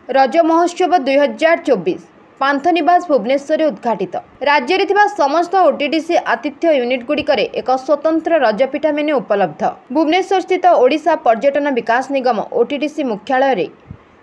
रज महोत्सव 2024 पान्थनिवास भुवनेश्वर उद्घाटित। राज्य में समस्त ओटीडीसी आतिथ्य यूनिट गुड़िकर एक स्वतंत्र रजपीठा मेन्यू उपलब्ध। भुवनेश्वर स्थित ओडिशा पर्यटन विकास निगम ओटीडीसी मुख्यालय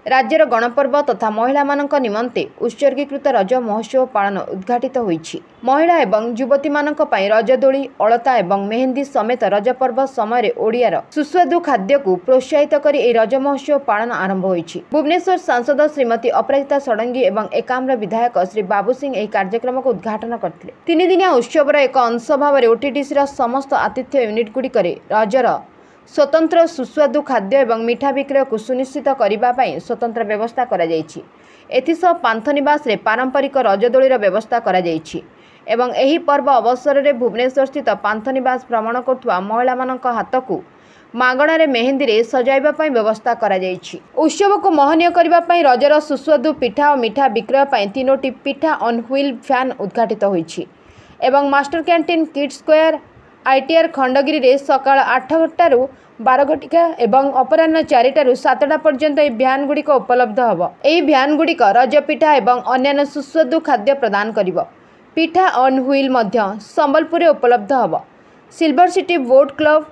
राज्यर गणपर्व तथा महिला मानक निमंते उत्सर्गीकृत रज महोत्सव पालन उद्घाटित होईछि। महिला एवं युवती मानक पई रजदोली अलता एवं मेहंदी समेत रजपर्व समय ओडियार सुस्वादु खाद्य को प्रोत्साहित करी ए रज महोत्सव पालन आरंभ होईछि। भुवनेश्वर सांसद श्रीमती अपराजिता षडंगी एवं एकाम्र विधायक श्री बाबू सिंह एही कार्यक्रम को उद्घाटन करथिले। 3 दिनिया उत्सवर एक अंश भाव ओटीडीसी समस्त आतिथ्य यूनिट गुड़िकर रजर स्वतंत्र सुस्वादु खाद्य एवं मिठा विक्रय को सुनिश्चित करने स्वतंत्र व्यवस्था करा जायछि। एथिसह पान्थनिवास रे पारंपरिक रजदोलीर व्यवस्था करा जायछि एवं एही पर्व अवसर रे भुवनेश्वर स्थित पान्थनिवास भ्रमण करथुवा महिला मानक हाथ को मागणा रे मेहंदी रे सजाइबा पई व्यवस्था करा जायछि। उत्सव को महनीय करबा पई रजर सुस्वादु पिठा और मिठा विक्रय पई 3टी पिठा ऑन व्हील फैन उद्घाटित होईछि एवं master canteen kid square ITR Khandagiri रे सकाळ 8टारू 12 एवं अपराह्न 4टारू 7टा पर्यंत ए भ्यान गुड़िक उपलब्ध हब। एही भ्यान गुड़िक रजपिठा एवं अन्य सुस्वादु खाद्य प्रदान करिवो। पिठा ऑन व्हील मध्य संबलपुर रे उपलब्ध hub. Silver city boat club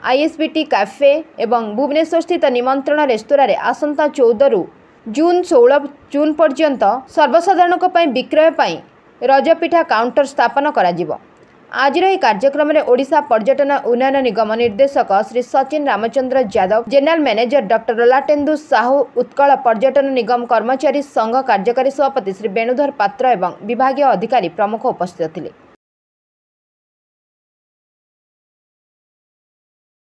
ISBT cafe एवं भुवनेश्वर स्थित निमंत्रण रेस्तोरां रे आसंता 14 रु जून 16 जून पर्यंत सर्वसाधारणक पई विक्रय पई रजपिठा काउंटर स्थापन करा जिवो। आज कार्यक्रम में ओडिशा पर्यटन उन्नयन निगम निर्देशक Shri Sachin Ramchandra Yadav, general manager doctor Lalatendu Sahu, Utkal पर्यटन निगम कर्मचारी संघ कार्यकारी सभापति श्री वेणुधर पात्र एवं विभागीय अधिकारी प्रमुख उपस्थित थिले।